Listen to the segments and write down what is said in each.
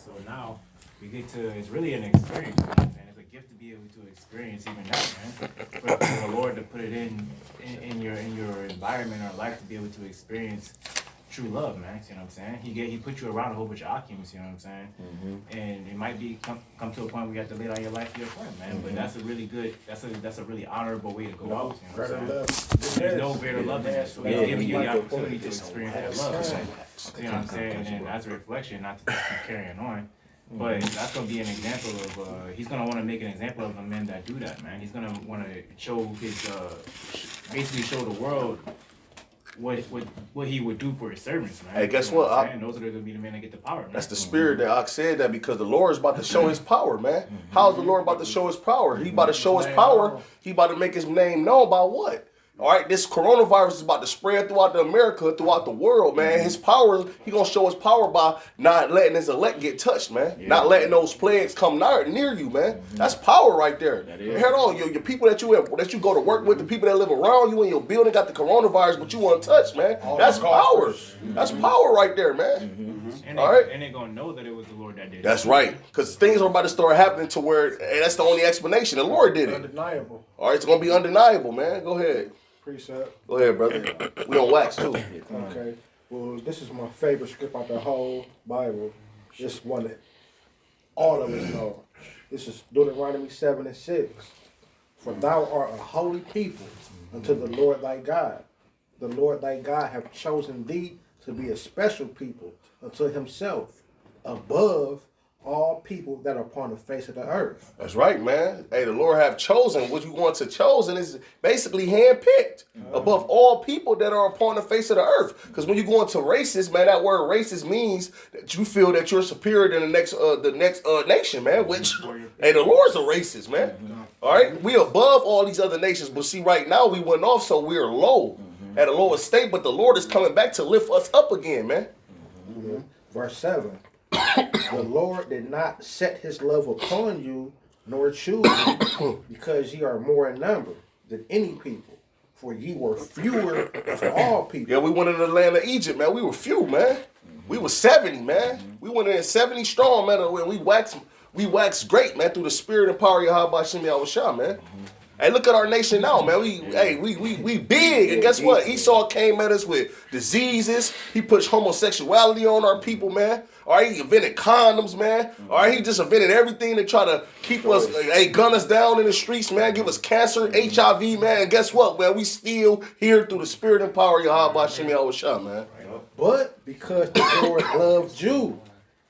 So now we get to, it's really an experience, you know what I'm saying? It's a gift to be able to experience even that, man. For the Lord to put it in your environment or life to be able to experience true love, man. You know what I'm saying? He put you around a whole bunch of occupants, you know what I'm saying? Mm-hmm. And it might be come to a point where you have to lay down your life for your friend, man. Mm-hmm. But that's a really good, that's a really honorable way to go out. You know what I'm saying? There's no greater love than that. So he's giving you the opportunity to experience that love. You know what I'm saying? And as a reflection, not to just keep carrying on. But that's going to be an example of, he's going to want to make an example of the men that do that, man. He's going to want to show basically show the world what he would do for his servants, man. Hey, guess what? Those are going to be the men that get the power, man. That's the spirit that Ox said that because the Lord is about to show his power, man. How is the Lord about to show his power? He about to show his power. He about to make his name known by what? All right, this coronavirus is about to spread throughout throughout the world, man. His power, he gonna show his power by not letting his elect get touched, man. Yeah. Not letting those plagues come near you, man. That's power right there. Head on, your people that you go to work with, the people that live around you in your building got the coronavirus, but you want to touch, man. That's power. That's power right there, man. And all right, and they're gonna know that it was the Lord that did it. That's right, because things are about to start happening to where, and that's the only explanation. The Lord did it. Undeniable. All right, it's gonna be undeniable, man. Go ahead. Precept. Go ahead, brother. We on wax too. Okay. Well, this is my favorite script out the whole Bible. This one that all of us know. This is Deuteronomy 7:6. For thou art a holy people unto the Lord thy God. The Lord thy God hath chosen thee to be a special people unto himself, above all people that are upon the face of the earth. That's right, man. Hey, the Lord have chosen. What you want to chosen is basically handpicked above all people that are upon the face of the earth. Because when you go into racist, man, that word racist means that you feel that you're superior than the next nation, man. Which, hey, the Lord's a racist, man. All right, we above all these other nations, but see, right now we went off, so we're low at a lower state. But the Lord is coming back to lift us up again, man. Verse 7. The Lord did not set his love upon you, nor choose you, because ye are more in number than any people. For ye were fewer of all people. Yeah, we went into the land of Egypt, man. We were few, man. We were 70, man. We went in 70 strong, man. And we waxed great, man, through the spirit and power of Yahweh Shem Yahushua, man. Hey, look at our nation now, man. We big, and guess what? Esau came at us with diseases. He pushed homosexuality on our people, man. All right, he invented condoms, man. All right, he just invented everything to try to keep us, gun us down in the streets, man. Give us cancer, HIV, man. And guess what, man? We still here through the spirit and power of Yahweh Shem Yahushua, man. But because the Lord loved you,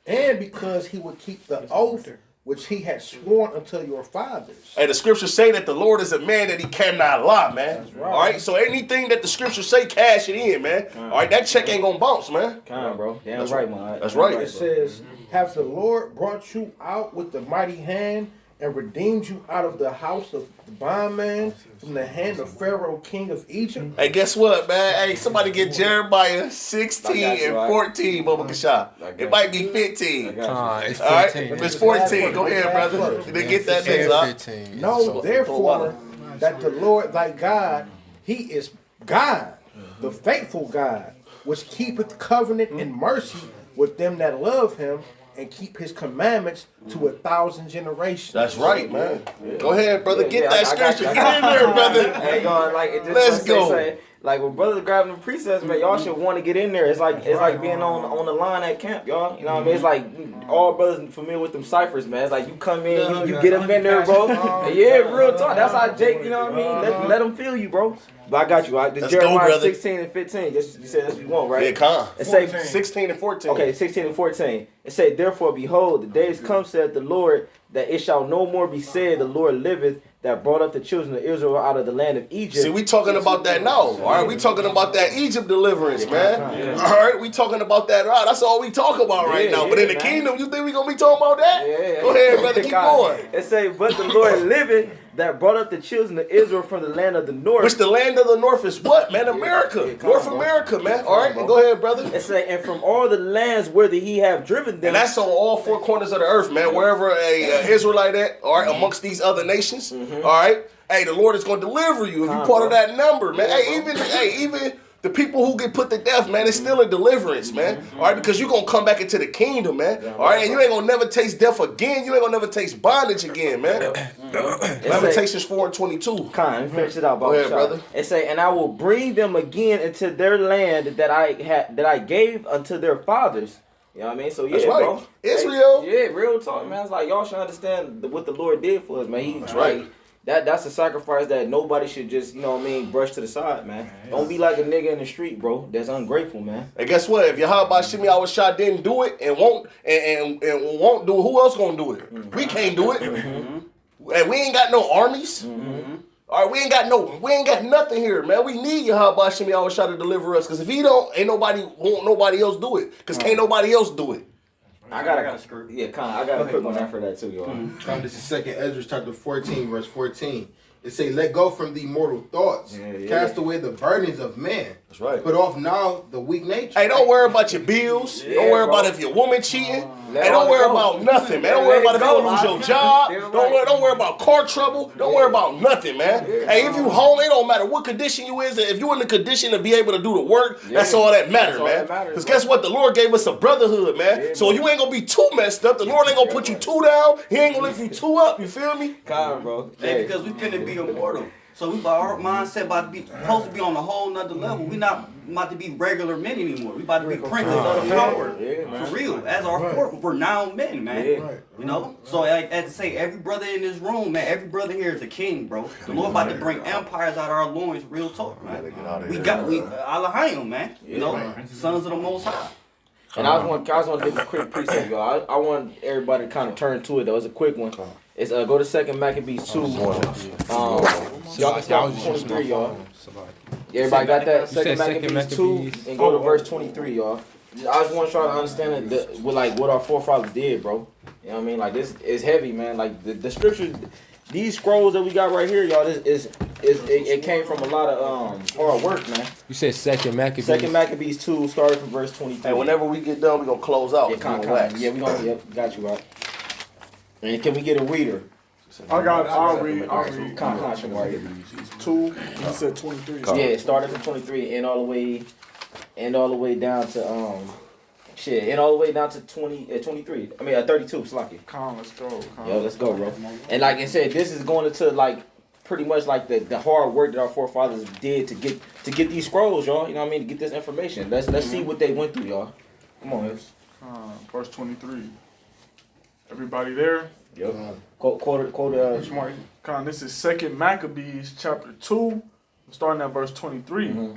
and because he would keep the oath which he had sworn unto your fathers. Hey, the scriptures say that the Lord is a man that he cannot lie, man. That's right. All right, so anything that the scriptures say, cash it in, man. All right, that check ain't gonna bounce, man. Bro. That's right, man. That's right. It says, have the Lord brought you out with the mighty hand and redeemed you out of the house of the bondman, from the hand of Pharaoh, king of Egypt? Hey, guess what, man? Hey, somebody get Jeremiah 16 and 14, Bubba Kasha. It might be 15. It's 14. All right, if it's 14, go ahead, brother. Then get that next, 15. Know therefore that the Lord thy God, he is God, the faithful God, which keepeth covenant and mercy with them that love him, and keep his commandments to 1,000 generations. That's right, man. Go ahead, brother. Get that scripture. Get in there, brother. Let's go. Like when brothers grabbing the precepts, man, y'all should want to get in there. It's like being on the line at camp, y'all. You know what I mean? It's like all brothers familiar with them ciphers, man. It's like you come in, you get them in there, bro. Yeah, real talk. That's how Jake, you know what I mean? Let them feel you, bro. But I got you. Right? This Jeremiah 16 and 15. You said that's what you want, right? Yeah, come. It say 16 and 14. Okay, 16 and 14. It say, therefore, behold, the days come, saith the Lord, that it shall no more be said, the Lord liveth, that brought up the children of Israel out of the land of Egypt. See, we talking about that now. All right, we talking about that Egypt deliverance, man. All right, we talking about that. Right, that's all we talk about right now. But in the kingdom, you think we gonna be talking about that? Yeah. Go ahead, brother. Keep going. It say, but the Lord liveth, that brought up the children of Israel from the land of the north. Which the land of the north is what, man? America. North America, man. All right, go ahead, brother. It say, and from all the lands whither he have driven them. And that's on all four corners of the earth, man. Wherever a Israelite at, all right, amongst these other nations, all right. Hey, the Lord is going to deliver you if you're part of that number, man. Hey, even The people who get put to death, man, it's still a deliverance, man. All right, because you're going to come back into the kingdom, man. All right, and you ain't going to never taste death again. You ain't going to never taste bondage again, man. Lamentations 4:22. Let me finish it out, Go ahead, brother. It say, and I will bring them again into their land that I gave unto their fathers. You know what I mean? So yeah, That's right. bro. Israel. Yeah, real talk, man. It's like y'all should understand what the Lord did for us, man. He's right. Like, that's a sacrifice that nobody should just, you know what I mean, brush to the side, man. Don't be like a nigga in the street, bro. That's ungrateful, man. And guess what? If Yahweh Shimmy Awashah didn't do it and won't do it, who else gonna do it? We can't do it. And we ain't got no armies. All right, we ain't got nothing here, man. We need Yahweh Shimmy Awashah to deliver us. Because if he don't, won't nobody else do it. Because can't nobody else do it. I got a script. Yeah, I got a quick one after that too, y'all. This is 2nd Ezra chapter 14, verse 14. It say, let go from the mortal thoughts. Cast away the burdens of man. That's right. Put off now the weak nature. Hey, don't worry about your bills. Don't worry about if your woman cheating. Hey, don't worry about nothing, man. Don't worry about if you lose your job. Don't worry about car trouble. Don't worry about nothing, man. Hey, if you home, it don't matter what condition you is. If you in the condition to be able to do the work, that's all that matters, man. Because guess what? The Lord gave us a brotherhood, man. So you ain't gonna be too messed up. The Lord ain't gonna put you too down. He ain't gonna lift you too up. You feel me? Bro. Hey, because we finna be immortal. So we our mindset about to be supposed to be on a whole nother level. We not about to be regular men anymore. We about to be princes of the power. For real. As our renowned men, man. You know? So as I say, every brother in this room, man, every brother here is a king, bro. The Lord about to bring empires out of our loins, real talk, man. We Alahayim, man. You know, sons of the Most High. And I was want to give a quick precept, y'all. I want everybody to kind of turn to it, though. It's a quick one. It's go to 2nd Maccabees 2. Y'all can start with 23, y'all. Everybody got that? 2nd Maccabees 2 and go to verse 23, y'all. I just want to try to understand it what our forefathers did, bro. You know what I mean? Like, this is heavy, man. Like, the scriptures, these scrolls that we got right here, y'all, it came from a lot of hard work, man. You said 2nd Maccabees. 2nd Maccabees 2 started from verse 23. Hey, whenever we get done, we're going to close out. Yeah, we gonna got you, right. And can we get a reader? I got it. I'll read. Two. He said 23. Yeah, it started from 23 and all the way down to and all the way down to 23. I mean 32. Slacky. Let's go. Yo, let's go, bro. And like I said, this is going into like pretty much like the hard work that our forefathers did to get these scrolls, y'all. You know what I mean? To get this information. Let's see what they went through, y'all. Come on, verse 23. Everybody there? Yep. Quote Smart. This is 2nd Maccabees chapter 2, starting at verse 23.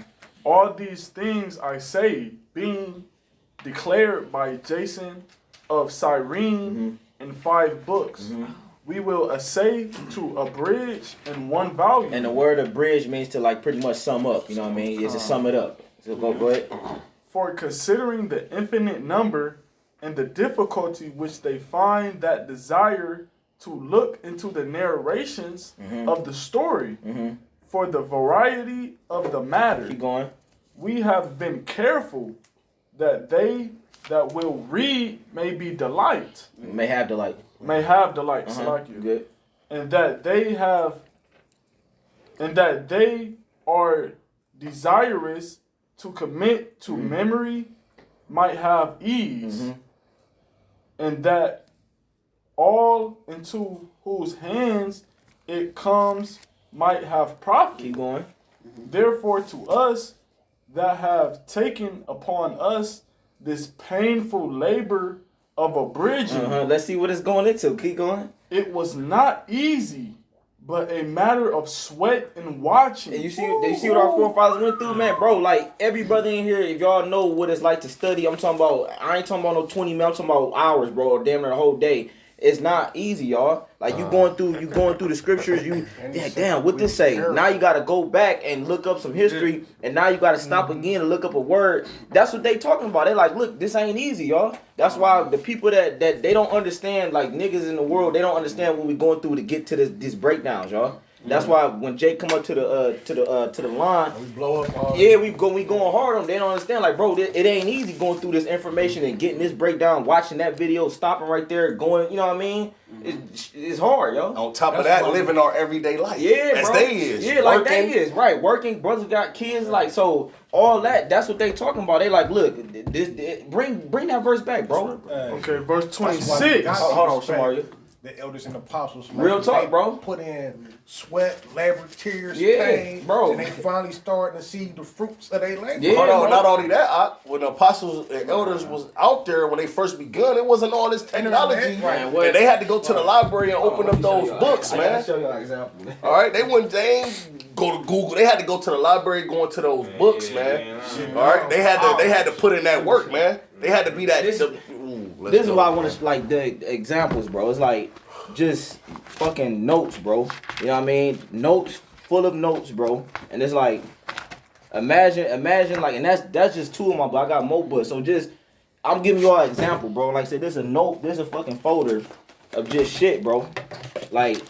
All these things I say, being declared by Jason of Cyrene in 5 books. We will essay to abridge in 1 volume. And the word abridge means to like pretty much sum up. You know what I mean? It's to sum it up. So go ahead. For considering the infinite number and the difficulty which they find that desire to look into the narrations of the story, for the variety of the matter, keep going. We have been careful that they that will read may be delight. May have delight. So like you. Good. And that they are desirous to commit to memory might have ease. And that all into whose hands it comes might have profit. Keep going. Therefore to us that have taken upon us this painful labor of abridging. Let's see what it's going into. Keep going. It was not easy, but a matter of sweat and watching. And you see what our forefathers went through, man, bro. Like every brother in here, if y'all know what it's like to study, I ain't talking about no 20 minutes, I'm talking about hours, bro, or damn near the whole day. It's not easy, y'all. Like you going through the scriptures, damn, what this say? Now you gotta go back and look up some history, and now you gotta stop again and look up a word. That's what they talking about. They like, look, this ain't easy, y'all. That's why the people that they don't understand, like niggas in the world, they don't understand what we going through to get to these breakdowns, y'all. That's why when Jake come up to the line, we blow up. We going hard on them. They don't understand. Like, bro, it ain't easy going through this information and getting this breakdown, watching that video, stopping right there, going. You know what I mean? It's hard, yo. On top of that, living our everyday life. Yeah, as bro. they is. Yeah, like they is. Right, working. Brothers got kids. Like so all that's what they talking about. They like, look, bring that verse back, bro. Okay, verse That's why 26. God Hold on, respect Samaria. The elders and apostles. Real man. talk, They bro. Put in sweat, labor, tears, Yeah, pain, bro. and they finally starting to see the fruits of their labor. Yeah. Hold on, bro. not only that, when the apostles and elders was out there when they first begun, it wasn't all this technology, Right. and they had to go to the library and open up those books, man. show you an example. All right, they ain't go to Google. They had to go to the library, go into those books, man. All right, they had to put in that work, man. They had to be that. This is why I want to like the examples, bro. It's like just fucking notes, bro. You know what I mean? Notes full of notes, bro. And it's like imagine like, and that's just two of my. But I got more books. So just I'm giving you all an example, bro. Like I said, there's a note, there's a fucking folder of just shit, bro. Like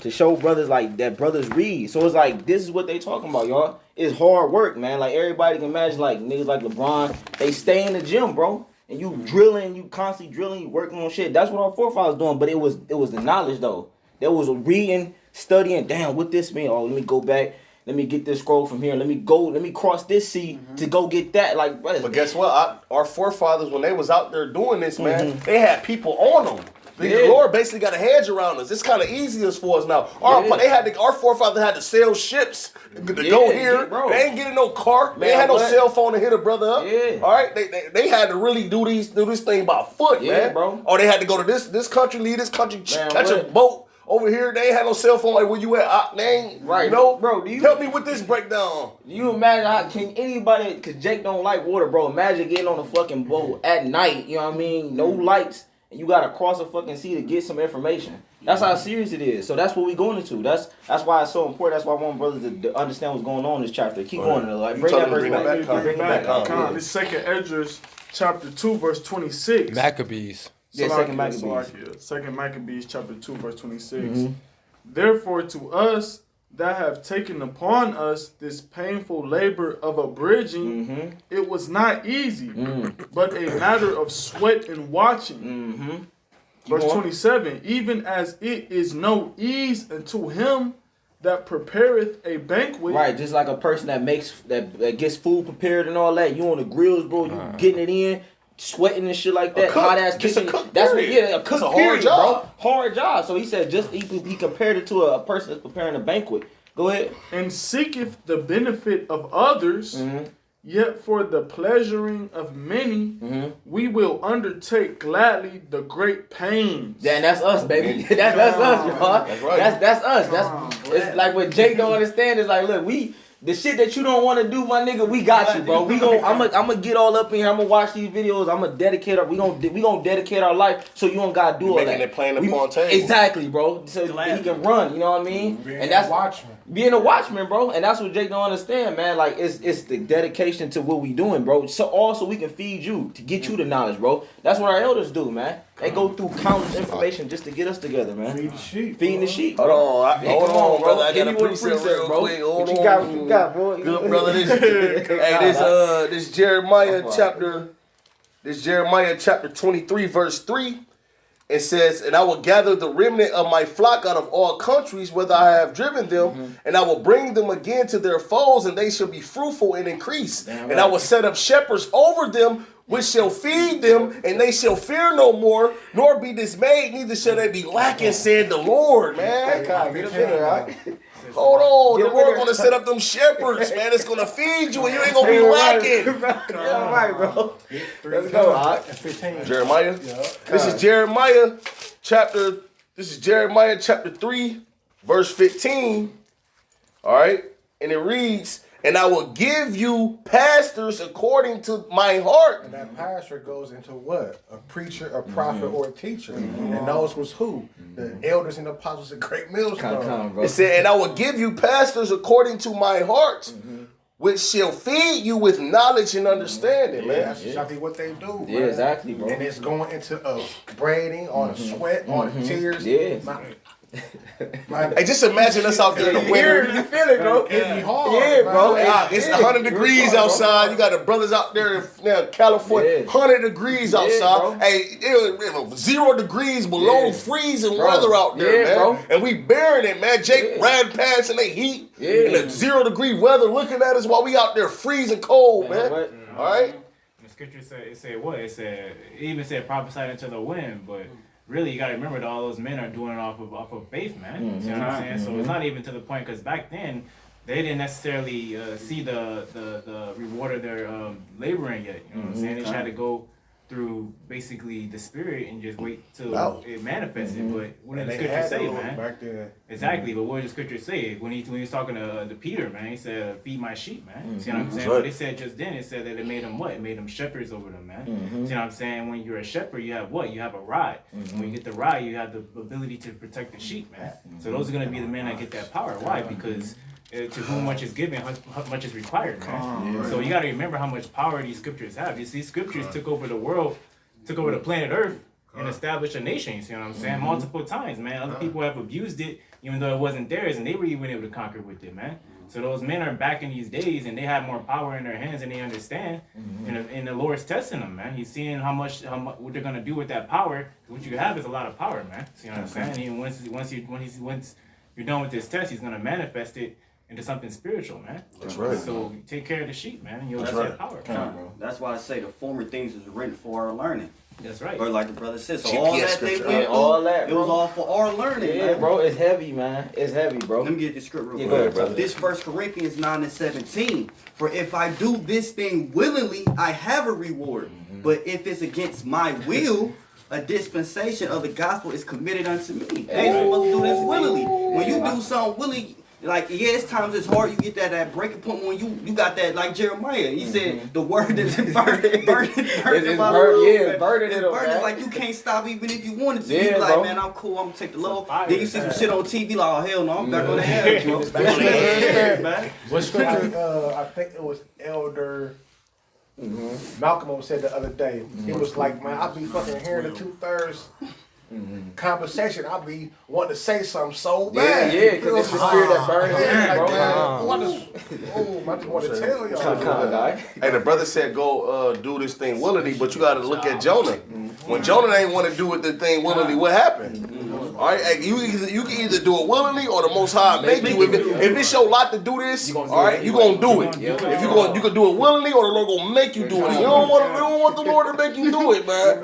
to show brothers like that brothers read. So it's like this is what they talking about, y'all. It's hard work, man. Like everybody can imagine, like niggas like LeBron, they stay in the gym, bro. And you drilling, you constantly drilling, you working on shit. That's what our forefathers doing. But it was the knowledge though. There was a reading, studying. Damn, what this mean? Oh, let me go back. Let me get this scroll from here. Let me cross this sea to go get that. Like, But guess what? Our forefathers, when they was out there doing this, man, they had people on them. The Lord basically got a hedge around us. It's kind of easier for us now. Our forefathers had to sail ships to go here. Bro. They ain't getting no car. Man, they ain't had no what? cell phone to hit a brother up. Yeah. All right, they had to really do this thing by foot, Yeah, man. bro. Or they had to go to this country, leave this country, Man, catch a what? boat. Over here, they ain't had no cell phone. Like, where you at? They ain't, Right. you know? Bro, do you- help me with this breakdown? you imagine can anybody, because Jake don't like water, bro. Imagine getting on a fucking boat at night, you know what I mean? No lights, and you gotta cross a fucking sea to get some information. That's how serious it is. So that's what we going into. That's why it's so important. That's why I want brothers to understand what's going on in this chapter. Keep going. Like, bring that verse bring that back. back. Bring it back. Yeah. This second Esdras chapter 2 verse 26. Maccabees. Yeah, second Maccabees. Second Maccabees chapter 2 verse 26. Mm-hmm. Therefore to us that have taken upon us this painful labor of abridging, it was not easy, but a matter of sweat and watching. Verse 27, even as it is no ease unto him that prepareth a banquet. Right, just like a person that gets food prepared and all that. You on the grills, bro. You getting it in, sweating and shit like that. cook. Hot ass Just a kitchen. cook, That's what. period. Yeah, a cook. It's a hard period, job. bro. Hard job. So he said, he compared it to a person that's preparing a banquet. Go ahead. And seeketh the benefit of others, yet for the pleasuring of many, we will undertake gladly the great pains. Yeah, and that's us, baby. that's us, y'all. That's right. That's us. It's like what Jake don't understand is like, look, the shit that you don't want to do, my nigga, we got you, bro. I'm gonna get all up in here. I'm gonna watch these videos. I'm gonna dedicate we gonna dedicate our life so you don't gotta do all Making that. it plain upon table. Exactly, bro. So he can run. You know what I mean? And that's watchman. Being a watchman, bro, and that's what Jake don't understand, man. Like it's the dedication to what we doing, bro. So also we can feed you to get you the knowledge, bro. That's what our elders do, man. They go through countless information just to get us together, man. Feed the sheep. Feeding the sheep. Hold on, Hey, come on, brother. I Hit got me a with precept real bro. quick. Hold What you on. got? What you got, boy? Good brother. This Jeremiah chapter 23 verse 3. It says, and I will gather the remnant of my flock out of all countries, whither I have driven them, and I will bring them again to their foes, and they shall be fruitful and increase. And I will set up shepherds over them, which shall feed them, and they shall fear no more, nor be dismayed, neither shall they be lacking, said the Lord, man. Hold on, the Lord gonna set up them shepherds, man. It's gonna feed you, and you ain't gonna be lacking. Yeah, right, bro. Let's go, all right. 15. Jeremiah. This is Jeremiah chapter 3, verse 15. All right. And it reads, and I will give you pastors according to my heart. And that pastor goes into what? A preacher, a prophet, or a teacher. And those was who? The elders and apostles of Great Millstone. Bro. It said, and I will give you pastors according to my heart, which shall feed you with knowledge and understanding, man. That's exactly what they do. Yeah, man. exactly, bro. And it's going into braiding, all the sweat, all the tears. Yeah. Hey, just imagine us out there in the winter. You feel it, bro? It'd be hard. Yeah, bro. man. It's 100 degrees outside. You got the brothers out there in California. 100 degrees outside. bro. Hey, it was 0 degrees below freezing Bro. weather out there, man. Bro. And we bearing it, man. Jake ran past in the heat in the 0 degree weather, looking at us while we out there freezing cold, man. What? All right. The scripture said what? It even said prophesied into the wind, but really you got to remember that all those men are doing it off of faith, man. You know what I'm saying? So it's not even to the point, because back then they didn't necessarily see the reward of their laboring yet. You know what I'm saying? They just had to go through basically the spirit and just wait till it manifested. But what did the scripture say, man? Back then. Exactly, but what did the scripture say? When he was talking to Peter, man, he said, "Feed my sheep, man." See what I'm saying? Right. What they said just then, it said that it made them what? It made them shepherds over them, man. See what I'm saying? When you're a shepherd, you have what? You have a rod. When you get the rod, you have the ability to protect the sheep, man. So those are going to be the men that get that power. Why? Because to whom much is given, how much is required, man. So you got to remember how much power these scriptures have. You see, scriptures took over the world, took over the planet Earth, and established a nation. You see what I'm saying? Multiple times, man. Other people have abused it, even though it wasn't theirs, and they were even able to conquer with it, man. So those men are back in these days, and they have more power in their hands, and they understand. And the Lord's testing them, man. He's seeing how much what they're gonna do with that power. What you have is a lot of power, man. See what I'm saying? And once you're done with this test, he's gonna manifest it into something spiritual, man. That's right. So take care of the sheep, man, and you'll That's get right. that power. Bro. That's why I say the former things is written for our learning. That's right. Or like the brother said, so GPS all that they scripture. went Yeah, all that, it was bro. all for our learning, Yeah, man. bro. It's heavy, man. It's heavy, bro. Let me get this script real Yeah, quick. go ahead, brother. This 1 Corinthians 9:17. For if I do this thing willingly, I have a reward. But if it's against my will, a dispensation of the gospel is committed unto me. Hey, I'm supposed to do this willingly. When you do something willingly, like, yes, times it's hard. You get that breaking point when you got that, like Jeremiah. He said the word is burden It's burden in it, It's man. like you can't stop even if you wanted to. Yeah, You be like, bro. man, I'm cool. I'm gonna take the low. fire, Then you see some shit on TV, like, oh hell no, I'm back on the hell. Man. What scripture? I think it was Elder Malcolm said the other day. It was like, man, I be fucking hearing the 2/3 conversation. I be wanting to say something so bad. Yeah, because it's the spirit that burns in Yeah, you, like, bro. man, I just want to tell y'all. Come on, guy. Hey, the brother said go do this thing willingly, but you got to look at Jonah. When Jonah ain't want to do the thing willingly, what happened? All right, hey, you can either do it willingly or the Most High make you. If it's your lot to do this, all right, you gonna do it. If you can do it willingly, or the Lord gonna make you do it. You don't want the Lord to make you do it, man.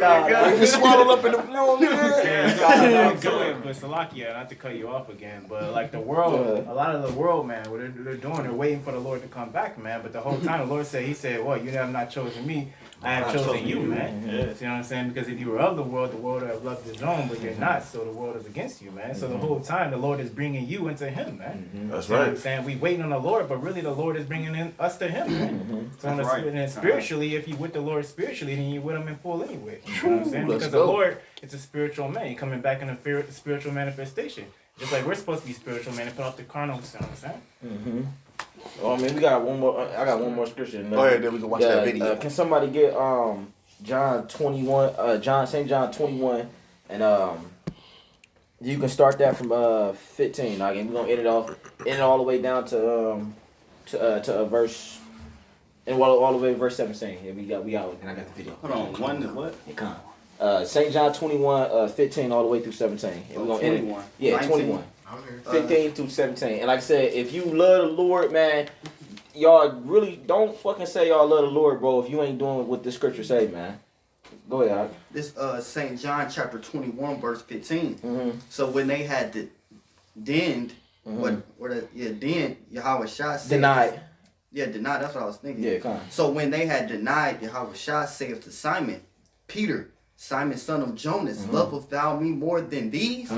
You get swallowed up in the flow. Yeah, you gotta do it, but Salakia, not to cut you off again, but like the world, a lot of the world, man, what they're doing, they're waiting for the Lord to come back, man. But the whole time the Lord said, He said, "What? You have not chosen me. I have chosen you, man." You know what I'm saying? Because if you were of the world would have loved His own, but you're not, so the world is against you, man. So the whole time the Lord is bringing you into Him, man. That's You know what right. I'm saying? We waiting on the Lord, but really the Lord is bringing us to Him, man. So That's right. and then spiritually, if you with the Lord spiritually, then you with Him in full anyway. You know what I'm saying? Let's Because go. the Lord, it's a spiritual man. He coming back in a spiritual manifestation. Just like we're supposed to be spiritual man and put off the carnal. You know what I'm saying? Oh, man, we got one more. I got one more scripture. Go ahead, then we can watch that video. Can somebody get John 21, St. John 21, and you can start that from 15. Like, and we're gonna end it all the way down to verse, and all the way to verse 17. Yeah, we got, and I got the video. Hold on, one to what? It come. St. John 21, 15 all the way through 17. And we're gonna end it. 21. Yeah, 19. 21. I'm here. 15 through 17. And like I said, if you love the Lord, man, y'all really don't fucking say y'all love the Lord, bro, if you ain't doing what the scripture say, man. Go ahead, Alex. This St. John chapter 21 verse 15. Mm-hmm. So when they had denned, then Yahweh Shah said, Denied. Yeah, denied. That's what I was thinking. Yeah, come on. So when they had denied, Yahweh Shah saith to Simon, Peter, Simon son of Jonas, lovest thou me more than these?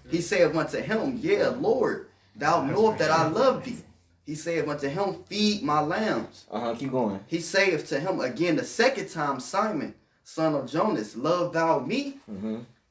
He saith unto him, Yeah, Lord, thou knowest that I love thee. He saith unto him, Feed my lambs. Keep going. He saith to him again the second time, Simon, son of Jonas, love thou me?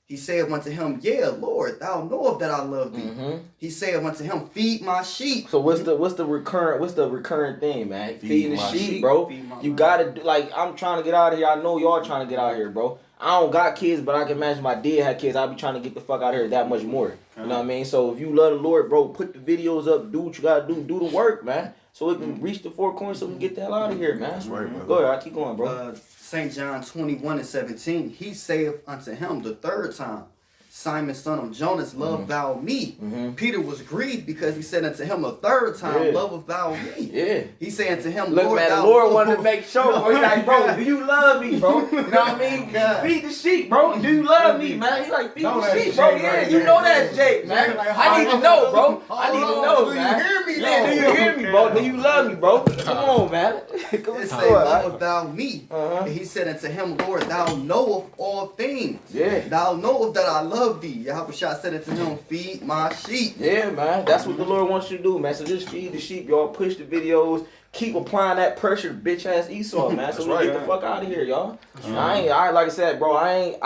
He saith unto him, Yeah, Lord, thou knowest that I love thee. He saith unto him, Feed my sheep. So what's the recurrent thing, man? Feeding the my sheep, sheep. bro. Feed my You gotta do, like, I'm trying to get out of here. I know y'all trying to get out of here, bro. I don't got kids, but I can imagine if I did have kids, I'd be trying to get the fuck out of here that much more. You know what I mean? So if you love the Lord, bro, put the videos up, do what you gotta do the work, man. So it can reach the four corners so we can get the hell out of here, man. That's right, bro. Go ahead, I keep going, bro. St. John 21:17, he saith unto him the third time, Simon, son of Jonas, love thou me. Peter was grieved because he said unto him a third time, lovest thou me? Yeah. He said unto him, Look, Lord, man, the Lord wanted to make sure, bro. He's like, bro, do you love me, bro? You know what I mean? Feed the sheep, bro. Do you love me, man? He like, feed the sheep, bro. Yeah, you know that's Jake, man. I need to know, bro. I need to know, man. Do you hear me, yeah, do you hear me, bro? Do you love me, bro? Come on, man. It say, lovest thou me? And he said unto him, Lord, thou knowest all things. Yeah. Thou knowest that I love thee. Yahweh said unto him, feed my sheep. Yeah, man. That's what the Lord wants you to do, man. So just feed the sheep, y'all. Push the videos. Keep applying that pressure, bitch ass Esau, man. So we get the fuck out of here, y'all. I like I said, bro. I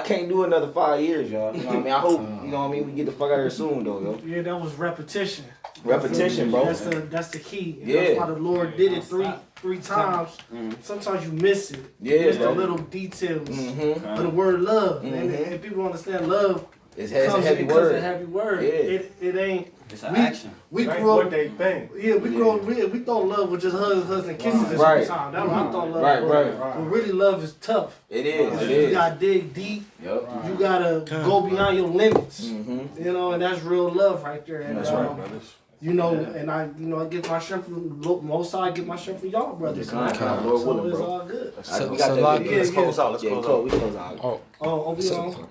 can't do another 5 years, y'all. You know what I mean? I hope, you know what I mean. We get the fuck out of here soon, though, yo. Yeah, that was repetition. Repetition, bro. That's the key. Yeah. That's why the Lord did it three times. Sometimes you miss it. Yeah, You miss the bro. little details of the word love. And people understand love. It's a heavy Because word. a heavy word. Yeah. It ain't. It's an action. We It ain't grew what up. they think. Yeah, we thought love was just hugs and kisses at Right. the time. That's what I thought love Right, was. right. But really, love is tough. It is. It You is. gotta dig deep. Yep. You gotta go beyond your limits. Mm-hmm. You know, and that's real love right there. And, That's right, brothers. You know, and I get my strength from most I get my strength from y'all brothers. Lord So willing, it's bro. all good. We got that video. Let's close out. Let's Yeah, close out. we close out. Oh, we on.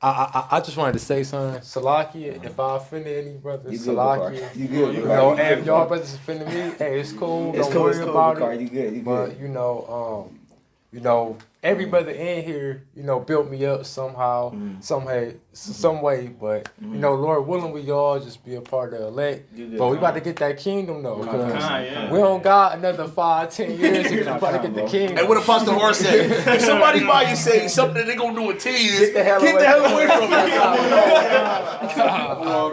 I just wanted to say something. Salakia, if I offended any brothers, You good, Salakia. You good, You you know, good. if y'all brothers offended me, hey, it's cool. It's Don't cool, worry it's cool, about Bakar. it. You good, you But good. you know, every brother in here, built me up somehow, some way. But you know, Lord willing, we all just be a part of the elect. But we about to get that kingdom though, because we don't got another 5-10 years. We about to get the kingdom. Hey, what Apostle Horse said? If somebody by you say something they gonna do in 10 years, Get the hell away from it.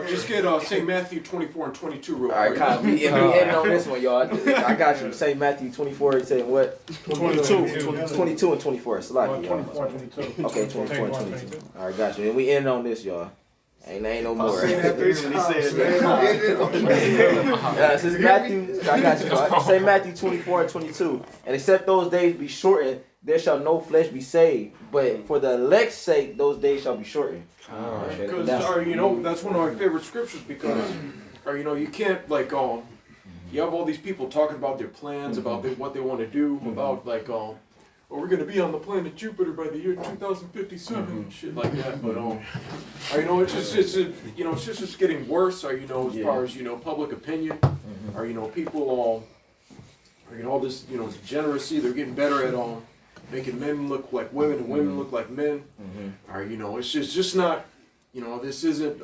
Just get St. Matthew 24 and 22 real All right, quick. Kyle, we ending on this one, y'all. I got you. Say Matthew 24, saying what? 22 and 24. Select it, y'all. 24, 22. Okay, 24 and 22. All right, got you. And we end on this, y'all. Ain't no more. Say that 3 times. This is Matthew. I got you. Right? Say Matthew 24 and 22. And except those days be shortened, there shall no flesh be saved. But for the elect's sake, those days shall be shortened. Because that's one of my favorite scriptures because you can't you have all these people talking about their plans, about what they want to do, about we're gonna be on the planet Jupiter by the year 2057 and shit like that. But it's just getting worse. As far as public opinion, people all this degeneracy. They're getting better at making men look like women and women look like men. It's just not. This isn't.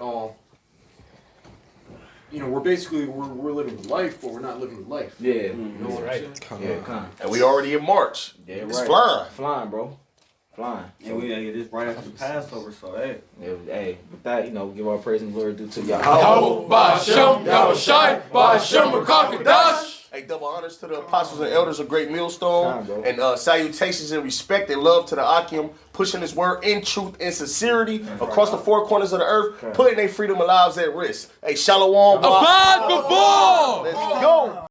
We're living life, but we're not living life. Yeah. You know what I'm saying? Yeah, And we already in March. Yeah, It's right. flying. Flying, bro. Flying. And we gotta get this right after the Passover, so hey. Yeah, hey, with that, give our praise and glory due to y'all. Hey, double honors to the apostles and elders of Great Millstone, Bro. and salutations and respect and love to the Akim, pushing his word in truth and sincerity across the four corners of the earth, putting their freedom and lives at risk. Hey, Shalom. Abad Babal! Let's go.